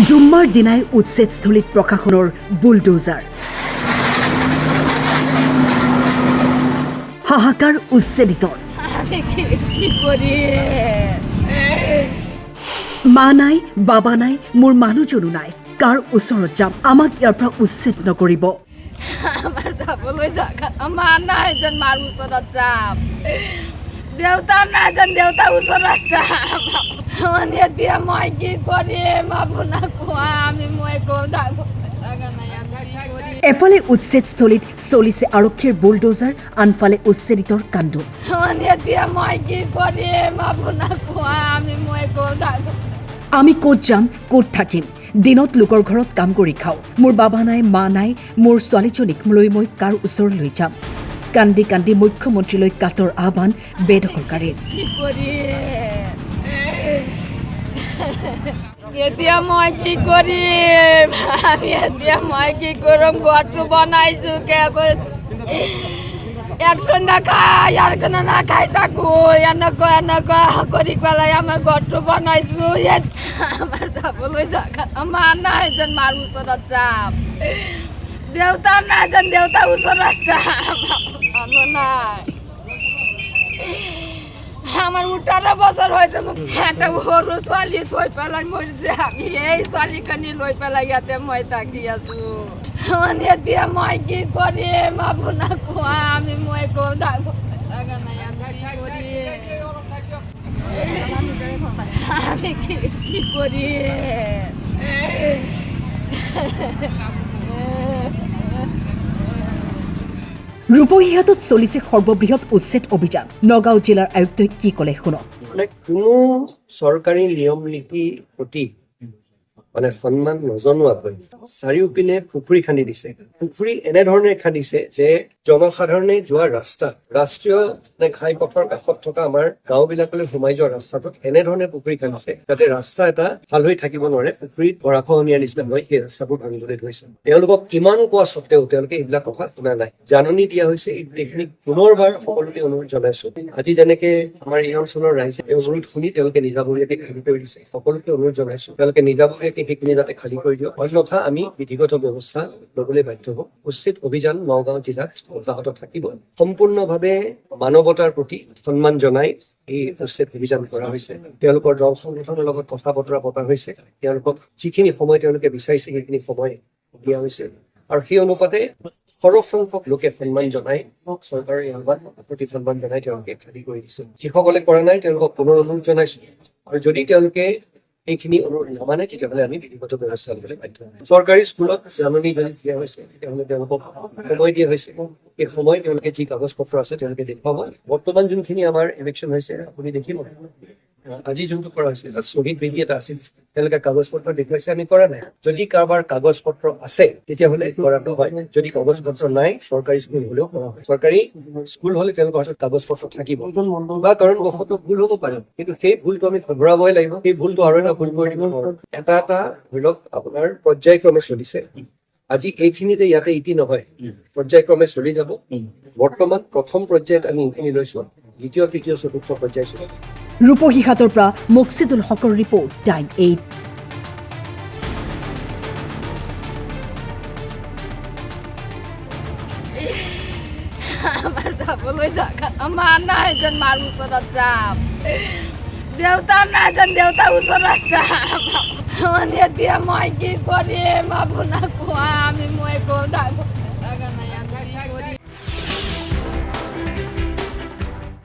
জুম্মাৰ দিনাই উচ্ছেদস্থলীত প্ৰশাসনৰ বুলডোজাৰ হাহাকাৰ উচ্ছেদিতৰ মা নাই বাবা নাই মোৰ মানুহজনো নাই কাৰ ওচৰত যাম আমাক ইয়াৰ পৰা উচ্ছেদ নকৰিব আমাৰ যাবলৈ জাগা মা নাই যেন মাৰ ওচৰত যাম দেউতা নাই যেন দেউতা ওচৰত যাম মানে এতিয়া মই কি কৰিম আপোনাক কোৱা আমি মই কওঁ জাগা নাই এফালে উচ্ছেদস্থলীত চলিছে আৰক্ষীৰ বুলডোজাৰ আনফালে উচ্ছেদিতৰ কাণ্ড মানে এতিয়া মই কি কৰিম আপোনাক কোৱা আমি মই কওঁ জাগা আমি ক'ত যাম ক'ত থাকিম দিনত লোকৰ ঘৰত কাম কৰি খাওঁ মোৰ বাবা নাই মা নাই মোৰ ছোৱালীজনীক লৈ মই কাৰ ওচৰলৈ যাম কান্দি কান্দি মুখ্যমন্ত্ৰীলৈ কাটৰ আহ্বান বেদখলকাৰীৰ কি কৰিম এতিয়া মই কি কৰিম আমি এতিয়া মই কি কৰিম ঘৰটো বনাইছো একশন নাখাই আৰ কেন না খাই থাকো এনেকুৱা কৰি পেলাই আমাৰ ঘৰটো বনাইছো আমাৰ যাবলৈ জাগা মা নাই যেন মাৰ ওচৰত যাম দেউতা নাই যেন দেউতা ওচৰত যাম মানুহ নাই আমাৰ 18 বছৰ হয়েছে একটা সৰু ছোৱালী থৈ পেলাই মৰিছে আমি এই ছোৱালীখিনি লৈ পেলাই ইয়াতে মই থাকি আছো মানে এতিয়া মই কি কৰিম আপোনাক কোৱা আমি মই কওঁ জাগা নাই আমি কি ৰূপহীহাটত চলিছে সৰ্ববৃহৎ উচ্ছেদ অভিযান নগাঁও জিলাৰ আয়ুক্তই কি ক'লে শুনক কোনো চৰকাৰী নিয়ম নীতি প্ৰতি সন্মান নজনোৱাকৈ চাৰিওপিনে পুখুৰী খান্দি দিছে পুখুৰী এনেধৰণে খান্দিছে যে জনসাধাৰণে যোৱা ৰাস্তা ৰাষ্ট্ৰীয় ঘাইপথৰ কাষত থকা আমাৰ গাঁওবিলাকলৈ সোমাই যোৱা ৰাস্তাটোত এনেধৰণে পুখুৰী খান্দিছে যাতে ৰাস্তা এটা ভাল হৈ থাকিব নোৱাৰে পুখুৰীত গৰাখহনীয়াৰ নিচিনা হয় সেই ৰাস্তাবোৰ ভাঙিবলৈ ধৰিছে তেওঁলোকক কিমান কোৱা স্বত্তেও তেওঁলোকে এইবিলাক কথা শুনা নাই জাননী দিয়া হৈছে এই গোটেইখিনি পুনৰবাৰ সকলোকে অনুৰোধ জনাইছো আজি যেনেকে আমাৰ এই অঞ্চলৰ ৰাইজে এই অনুৰোধ শুনি তেওঁলোকে নিজাববীয়াকৈ খালী কৰি দিছে সকলোকে অনুৰোধ জনাইছো তেওঁলোকে নিজাববীয়াকৈ সেইখিনি যাতে খালী কৰি দিয়ক অন্যথা আমি বিধিগত ব্যৱস্থা ল'বলৈ বাধ্য হব উচ্ছেদ অভিযান নগাঁও জিলাত অব্যাহত থাকিব সম্পূৰ্ণভাৱে মানৱতাৰ প্ৰতি সন্মান জনাই এই উচ্ছেদ অভিযান কৰা হৈছে তেওঁলোকৰ দল সংগঠনৰ লগত কথা বতৰা পতা হৈছে তেওঁলোকক যিখিনি সময় তেওঁলোকে বিচাৰিছে সেইখিনি সময় দিয়া হৈছে আৰু সেই অনুপাতে সৰহ সংখ্যক লোকে সন্মান জনাই চৰকাৰৰ এই আহ্বান প্ৰতি সন্মান জনাই তেওঁলোকে খালী কৰি দিছে যিসকলে কৰা নাই তেওঁলোকক পুনৰ অনুৰোধ জনাইছো আৰু যদি তেওঁলোকে এইখিনি অনুৰোধ নামানে তেতিয়াহ'লে আমি বিধিগত ব্যৱস্থা ল'বলৈ বাধ্য হ'ম চৰকাৰী স্কুলত জাননী যদি দিয়া হৈছে তেতিয়াহ'লে তেওঁলোকক সময় দিয়া হৈছে এই সময় তেওঁলোকে যি কাগজ পত্ৰ আছে তেওঁলোকে দেখুৱাব বৰ্তমান যোনখিনি আমাৰ ইলেকশ্যন হৈছে আপুনি দেখিব আজি যোনটো কৰা হৈছে তাত শ্বহীদ বেদী এটা আছিল তেওঁলোকে কাগজ পত্ৰ দেখুৱাইছে আমি কৰা নাই যদি কাৰোবাৰ কাগজ পত্ৰ আছে তেতিয়াহ'লে কৰাটো হয় যদি কাগজ পত্ৰ নাই চৰকাৰী স্কুল হ'লেও কৰা হয় চৰকাৰী স্কুল হ'লে তেওঁলোকৰ হাতত কাগজ পত্ৰ থাকিব বা কাৰণবশতঃ ভুল হ'ব পাৰে কিন্তু সেই ভুলটো আমি শুধৰাবই লাগিব সেই ভুলটো আৰু এটা ভুল কৰি দিব নোৱাৰো এটা ধৰি লওক আপোনাৰ পৰ্যায়ক্ৰমে চলিছে আজি এইখিনিতে ইয়াতে ইতি নহয় পৰ্যায়ক্ৰমে চলি যাব বৰ্তমান প্ৰথম পৰ্যায়ত আমি এইখিনি লৈছো দ্বিতীয় তৃতীয় চতুৰ্থ পৰ্যায় চলিব ৰূপহীহাটৰ পৰা মকছিদুল হকৰ ৰিপৰ্ট টাইম 8 আমাৰ যাবলৈ জাগা মা নাই যেন মাৰ ওচৰত যাম দেউতা নাই যেন দেউতা ওচৰত যাম মানে এতিয়া মই কি কৰিম আপোনাক কোৱা আমি মই কওঁ জাগা